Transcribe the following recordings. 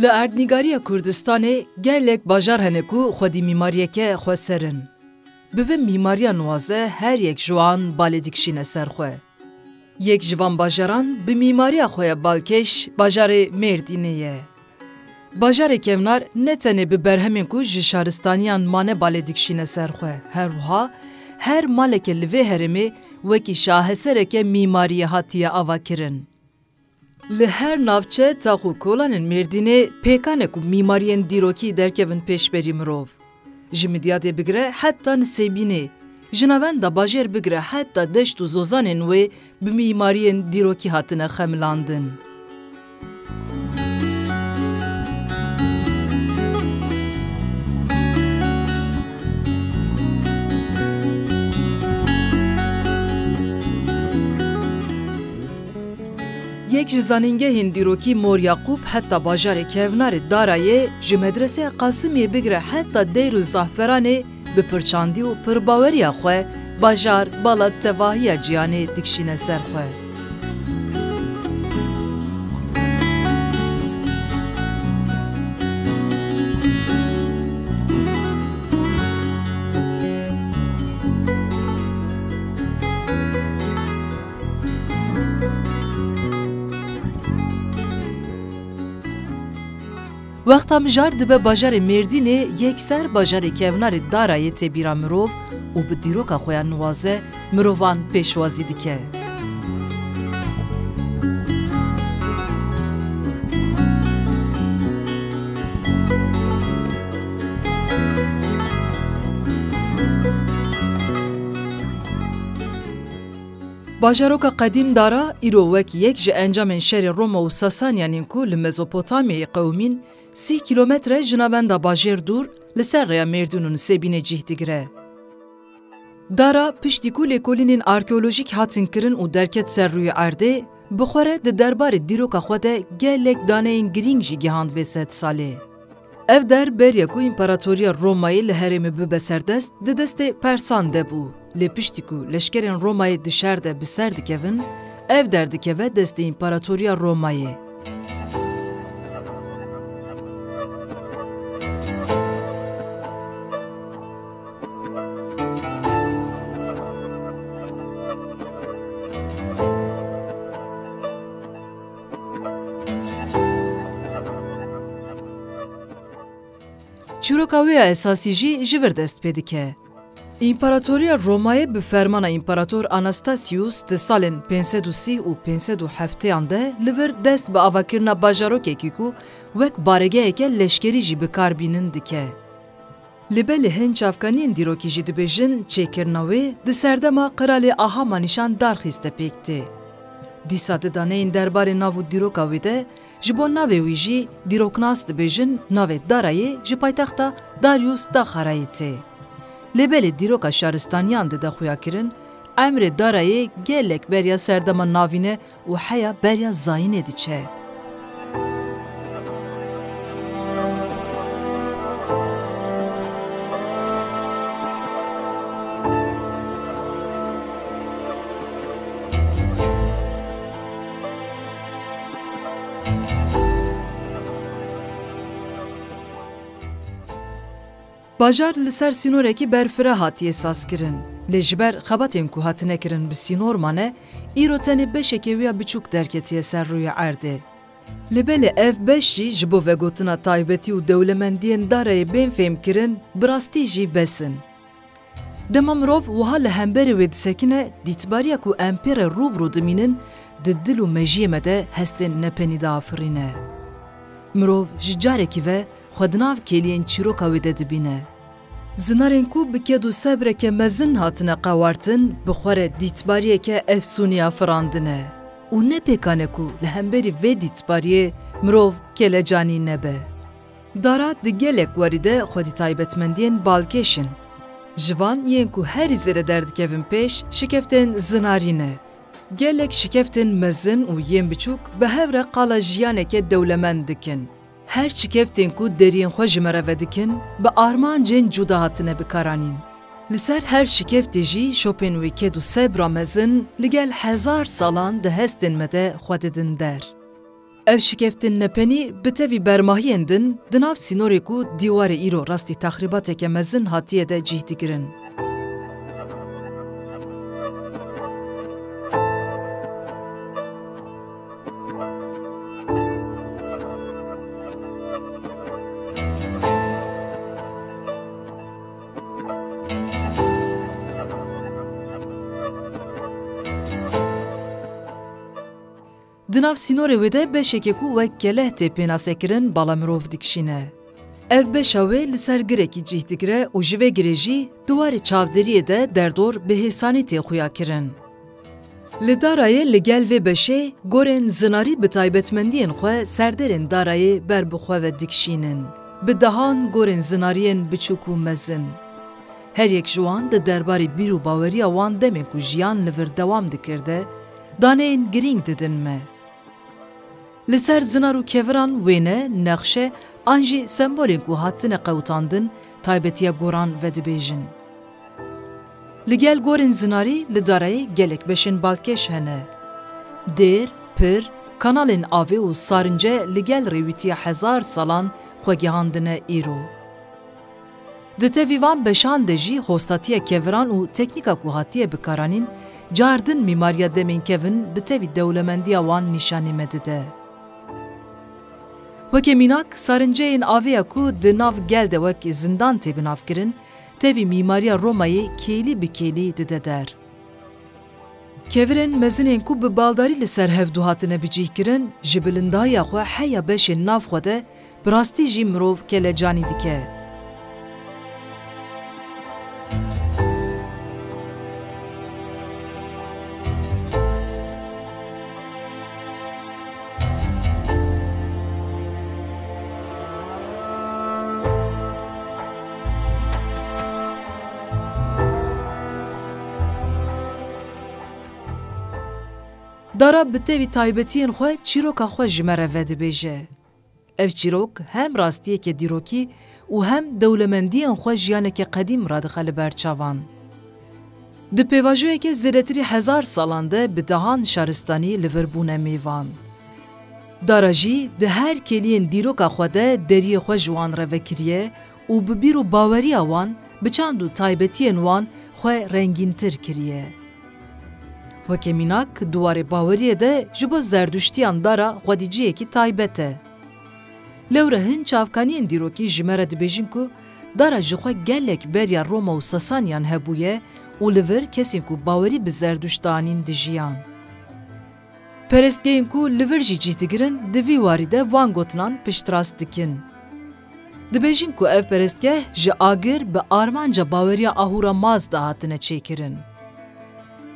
Li Erdnîgariya Kurdistanê gelek bajar hene ku xwedî mîmariyeke xwe serin. Bi vê mîmariya nuwaze her yek ji wan balê dikişîne ser xwe. Yek ji van bajaran bi mîmariya xwe ya balkêş bajarê Mêrdînê ye. Bajarê kevnar ne tenê bi berhemên ku ji şaristaniyan mane balê dikişîne ser xwe, her wiha her maleke li vê herêmê wekî şahesereke mîmariyê hatiye ava kirin. Li her navçe taxu kolanên Mêrdînê pêkane ku mîmariyên dîrokî derkevin pêşberî mirov. Ji midyatê bigire heta Nisêbînê, ji navenda bajêr bigire heta deşt û zozanên wê bi mîmariyên dîrokî hatine xemilandin. Yek ji zanîngehên dîrokî Mor Yaqûb heta bajarê kevnarê Darayê ji medreseya Qasimiyê bigire heta Deyr û Zahferanê bi pirçandî û pirbaweriya xwe bajar bala tevahiya ciyanê dikişîne ser xwe. Wexta mijar dibe bajarê Mêrdînê yekser bajarê kevnarê Darayê têbîra mirov û bi dîroka xwe ya niwaze mirovan pêşwazî dike. Bajaroka qedîm Dara îro wekî yek ji encamên şerê Roma û Sasanyanên ku li Mezopotamyayê qewmîn 30 kilometre ji navenda bajêr dûr li ser rêya Mêrdîn û Nisêbînê cih digire. Dara piştî ku lêkolînên arkeolojîk hatin kirin û derket ser rûyê erdê, bi xwe re di derbarê dîroka xwe de gelek daneyên girîng jî gihand vê sed salê. Ev der beriye ku İmparatoriya Romayê li herêmê bibe serdest di destê Persan de bû. Lê piştî ku leşkerên Romayê di şer de bi ser dikevin, ev der dikeve destê İmparatoriya Romayê. Çîroka wê ya esasî jî ji vir dest pê dike. İmparatoriya Romayê bi fermana İmparator Anastasius di salên 530 û 507 de li vir dest bi avakirina bajarokekî ku wek baregeheke leşkerî jî bikarbînin dike. Li belê hin çavkaniyên dîrokî jî dibêjin çêkirina wê di serdema Qiralê Ahama nîşan darxîste pêktê. Dîsa di daneyên derbarê nav û dîroka wê de ji bo navê wî jî dîroknas dibêjin navê Darayê ji paytexta Darius Daxarayê tê. Lê belê dîroka şaristaniyan de daxuya kirin, emrê Darayê gelek beriya serdema navîne û heya beriya zayînê diçe. Bajar li ser sînorekî berfire hatiye saz kirin. Lê ji ber xebatên ku hatine kirin bi sînor mane, îro tenê beşekê wî ya biçûk derketiye ser rûyê erdê. Li belê ev beş jî ji bo vegotina taybetî û dewlemendiyên Darayê bên fêm kirin, bi rastî jî besin. Dema mirov wiha li hemberê wê disekine, dîtibariya ku empêre rûbirû dimînin, di dil û mejiyê me de hestên nepenî de afirîne. Mirov ji carekî ve xwe di nav kêliyên çîroka wê de dibîne. Zinarên ku bi ked û sebreke mezin hatine qewartin, bi xwe re dîtibariyeke efsûniya firandine. Û ne pêkane ku li hemberî vê dîtibariyê mirov kelecanî nebe. Dara di gelek werî de xwedî taybetmendiyên balkêşin. Ji van yên ku herî zêde derdikevin pêş, şikeftên zinarî ne. Gelek şikeftên mezin û yên biçûk bi hev re qala jiyaneke dewlemend dikin. Her şikeftên ku deriyên xwe ji me re vedikin, bi armancên cuda hatine bikaranîn. Li ser her şikeftê jî şopên wê ked û sebra mezin li gel hezar salan di hestên me de xwe didin der. Ev şikeftin nepenî bi tevî bermahiyên din di nav sînorê ku dîwarê îro rastî texrîbateke mezin hatiye de cih dikirin. Di nav sînorê wê de beşeke ku wek keleh tê pênasekirin bala mirov dikişîne. Ev beşa wê li ser girekî cih digire û ji vê girê jî dîwarê çavderiyê de derdor bi hêsanî tê xuya kirin. Li darayê li gel vê beşê gorên zinarî bi taybetmendiyên xwe serderên darayê ber bi xwe ve dikişînin. Bi dehan gorên zinariyên biçûk û mezin. Her yek ji wan di derbarê bîr û baweriya wan demên ku jiyan li vir dewam dikir de daneyên girîng didin me. Li ser zinar û keviran wêne, nexşe an jî sembolên ku hatine qewtandin taybetiya goran vedibêjin. Li gel gorên zinarî li darayê gelek beşên balkêş hene. Dêr, pir, kanalên avê û sarince li gel rêwîtiya hezar salan xwegihandine îro. Di tevî van beşan de jî hostatiya keviran û teknîka ku hatiye bikaranîn cardin mîmariya demên kevin bi tevî dewlemendiya wan nîşanî me dide. Wekê mînak, sarinceyên avêya ku di nav gel de wek zindan tê binavkirin, tevî mîmariya Romayê kêlî bi kêlî dide der. Kevirên mezinên ku bi baldarî li ser hevdû hatine bicîhkirin, ji bilindaya xwe heya beşên nav xwe de bi rastî jî mirov kelecanî dike. Dara bi tevî taybetiyên xwe çîroka xwe ji me re vedibêje. Ev çîrok hem rastiyeke dîrokî û hem dewlemendiyên xwe jiyaneke qedîm radixe li ber çavan. Di pêvajoyeke zêdetirî hezar salan de bi dehan şaristanî li vir bûne mêvan. Dara jî di her keliyên dîroka xwe de deriyê xwe ji wan re vekiriye û bi bîr û baweriya wan bi çand û taybetiyên wan xwe rengîntir kiriye. Wekê mînak, dîwarê baweriyê de ji bo zerdüştiyan dara xwedîciyekî taybet e. Lewre hin çavkaniyên dîrokî ji me re dibêjin ku dara ji xwe gelek beriya Roma û Sasaniyan hebûye û li vir kesên ku bawerî bi zerdüşt danîn dijiyan. Perestgehên ku li vir jî cih digirin, di vî warî de van gotinan piştrast dikin. Dibêjin ku ev perestgeh ji agir bi armanca baweriya ahûra maz da hatine çêkirin.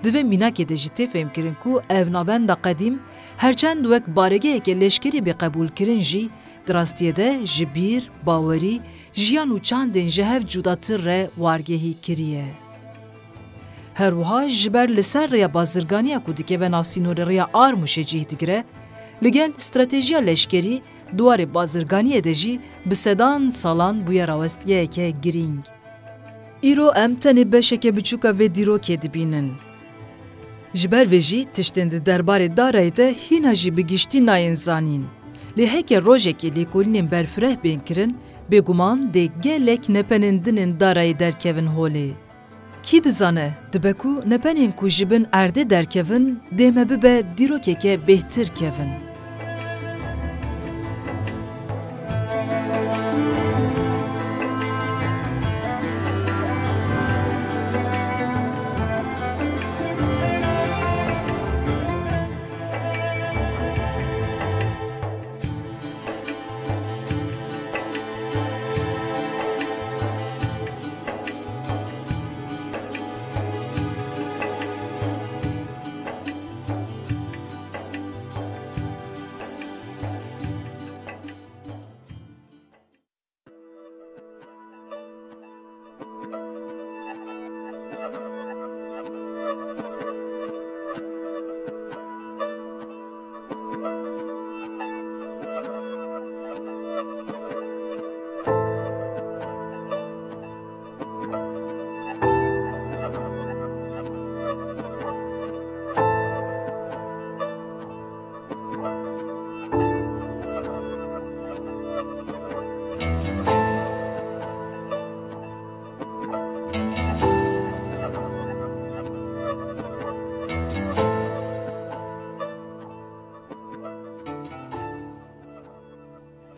Di vê mînakê de jî tê fêmkirin ku ev navenda qedîm herçend wek baregeheke leşkerî bêqebûlkirin jî di rastiyê de ji bîr, bawerî, jiyan û çandên ji hev cudatir re wargehî kiriye. Herwiha ji ber li ser rêya bazirganiya ku dikeve nav sînorê rêya Armûşê cih digire, li gel stratejiya leşkerî dîwarê bazirganiyê de jî bi sedan salan bûye rawestgeheke girîng. Îro em tenê beşeke biçûka vê dîrokê dibînin. Ji ber vê jî tiştên di derbarê darayê de hîna jî bi giştî nayên zanîn. Lê heke rojekê lêkolînên berfireh bên kirin, bêguman dê gelek nepenên dinên darayê derkevin holê. Kî dizane, dibe ku nepenên ku ji bin erdê derkevin, dê me bibe dîrokeke bêhtir kevin.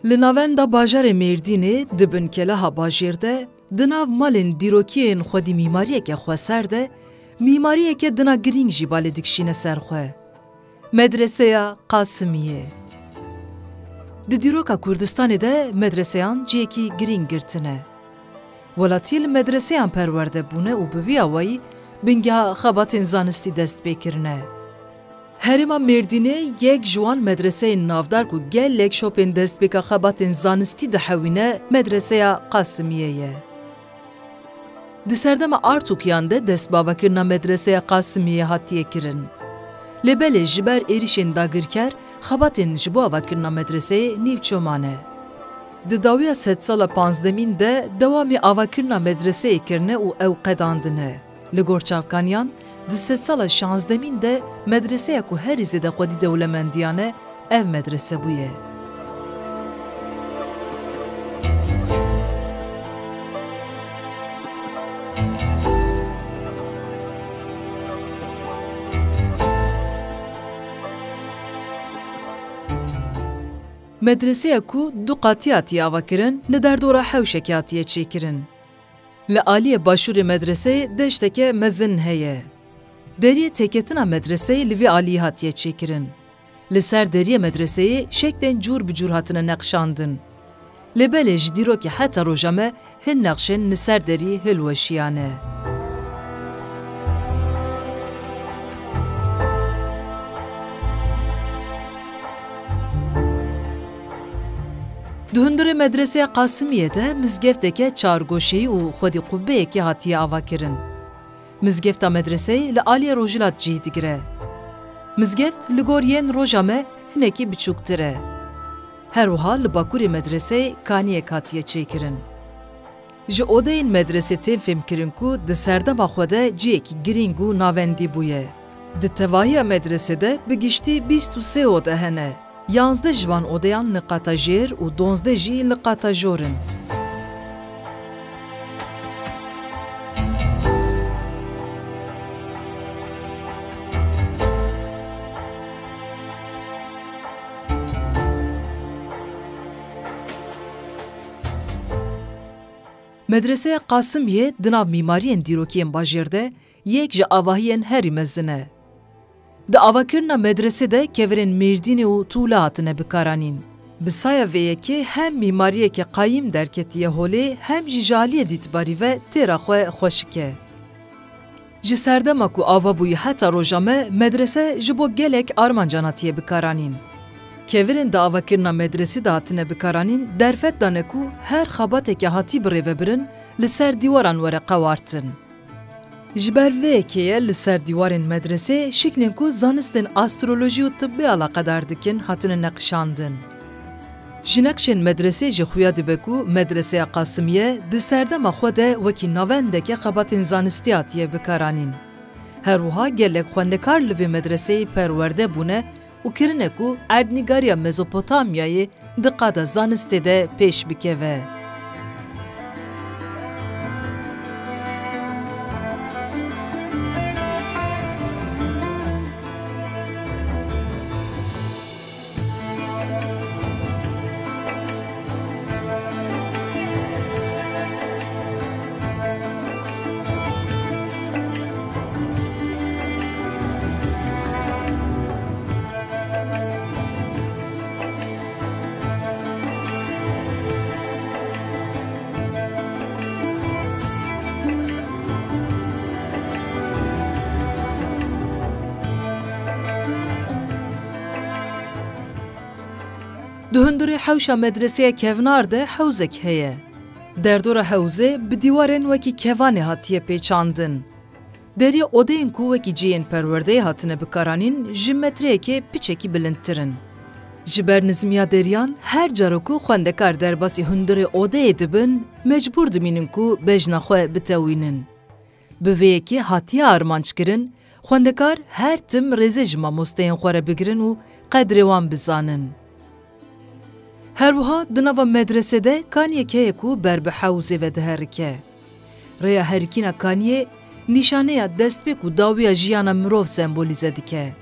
Li navenda bajarê Mêrdînê di Binkeleha bajêr de di nav malên dîrokiyên xwedî mîmariyeke xweser de mîmariyeke dina girîng jî balê dikişîne ser xwe. Medreseya Qasimiye. Di dîroka Kurdistanê de medreseyan ciyekî girîng girtine. Welatî li medreseyan perwerde bûne û bi vî awayî bingeha xebatên zanistî dest pê kirine. Herêma Mêrdînê yek ji wan medreseyên navdar ku gelek şopên destpêka xebatên zanistî dihewîne medreseya Qasimiye ye. Di serdema Artûkyan de destbavekirina medreseya Qasimiye hatiye kirin. Lêbelê ji ber êrişên dagirker, xebatên ji bo avakirina medreseyê nîv çomane. Di dawiya sedsala panzdemîn de dewamê avakirina medreseyê kirine û ew qedandine. Li gor çavkaniyan, di sedsala şanzdemîn de medreseya ku herî zêde xwedî dewlemendiyan e, ev medrese bûye. Medreseya ku du qatî hatiye avakirin, li derdora hewşekê hatiye çêkirin. Li aliyê başûrê medreseyê deşteke mezin heye. Deriyê têketina medreseyê li vê aliyê hatiye çêkirin. Li ser deriyê medreseyê şeklên cûr bi cûr hatine neqşandin. Lêbelê ji dîrokê heta roja me hin neqşên li ser deriyê hilweşiyane. Di hundirê medreseya Qasimiye de mizgefteke çargoşeyî û xwedî qubbeyekê hatiye avakirin. Mizgefta medreseyê li aliyê Rojhilat cih digire. Mizgeft li gor yên roja me hinekî biçûktir e. Her wiha li bakurê medreseyê kaniyek hatiye çêkirin. Ji odeyên medresê tê fêmkirin ku di serdema xwe de ciyekî girîng û navendî bûye. Di tevahiya medresede bi giştî 23 ode hene. 11 ji van odeyan li qata jêr û 12 jî li qata jor in. Medreseya Qasimiye di nav mîmariyên dîrokiyên bajêr de yek ji avahiyên herî mezin e. Di avakirina medresê de kevirên Mêrdînê û Tûle hatine bikaranîn. Bi saya vê yekê hem mîmariyeke qayîm derketiye holê hem jî ji aliyê dîtbarî ve têra xwe xweşik e. Ji serdema ku ava bûyî heta roja me medrese ji bo gelek armancan hatiye bikaranîn. Kevirên di avakirina medresî de hatine bikaranîn derfet dane ku her xebateke hatî bi rêvebirin li ser dîwaran were qewartin. Ji ber vê yekê li ser dîwarên medresê şiklên ku zanistên astrolojî û tibbê alaqedar dikin hatine neqşandin. Ji neqşên medresê jî xuya dibe ku medreseya Qasimiye di serdema xwe de wekî navendeke xebatên zanistî hatiye bikaranîn. Her wiha gelek xwendekar li vê medreseyê perwerde bûne û kirine ku erdnîgariya Mezopotamyayê di qada zanistê de pêş bikeve. Di hundirê hewşa medreseya kevnar de hewzek heye. Derdora hewzê bi dîwarên wekî kevanê hatiye pêçandin. Deriya odeyên ku wekî ciyên perwerdeyê hatine bikaranîn ji metreyekê piçekî bilindtirin. Ji ber nizmiya deriyan her caro ku xwendekar derbasî hundirê odeyê dibin, mecbûr dimînin ku bejna xwe bitewînin. Bi vê yekê hatiye armançkirin, xwendekar her tim rêzê ji mamosteyên xwe re bigirin û qedrê wan bizanin. Her wiha di nava medresede kaniyek heye ku ber bi hewzê ve diherike. Rêya herikîna kaniyê nîşaneya destpêk û dawiya jiyana mirov sembolîze dike.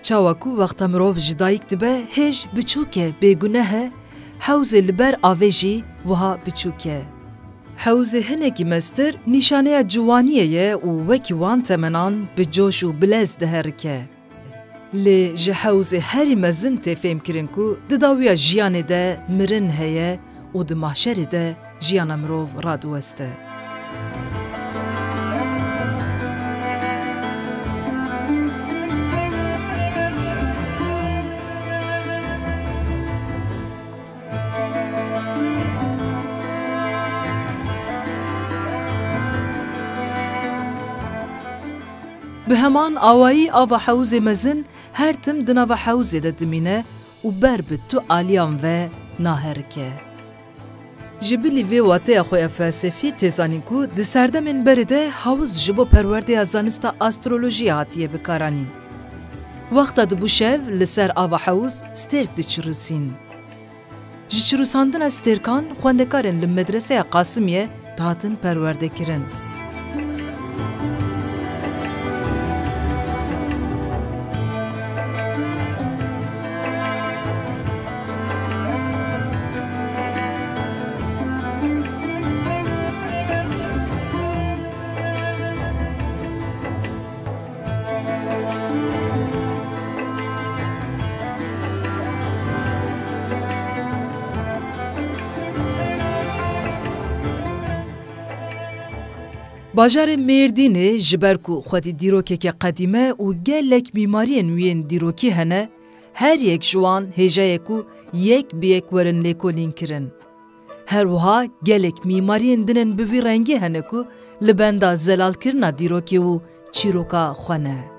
Çawa ku wexta mirov ji dayîk dibe hêj biçûk e bêguneh e, حوز لبر آویجی وها بچوکه. حوز هنگی مستر نشانه جوانیه و وکی وان تمنان به جوش و بلز دهرکه. لی جه حوز هری مزن تفهم کرن کو دداویا جیانه ده مرن هیه و ده محشر ده جیان مروف رادوسته. به همان آوایی آوا حوز مزن هر تم دناو حوز ده دمینه و بر به تو آلیان و ناهرکه. جبلی وی واته خوی فلسفی تزانین کو ده سردمین برده حوز جبو پرورده زانستا استرولوژی هاتیه بکارانین. وقتا ده بو شو لسر آوا حوز سترک ده چروسین. جچروساندن استرکان خواندکارن لمدرسه قاسمیه تاتن پرورده کرن. باجار مردینه جبرکو خودی دیروکه که قدیمه و گلک بیماری نوین دیروکی هنه هر یک جوان هجایه کو یک بیک ورن لیکولین کرن. هر وها گلک میماری دنن بوی رنگی هنه کو لبنده زلال کرنا دیروکی و چیروکا خونه.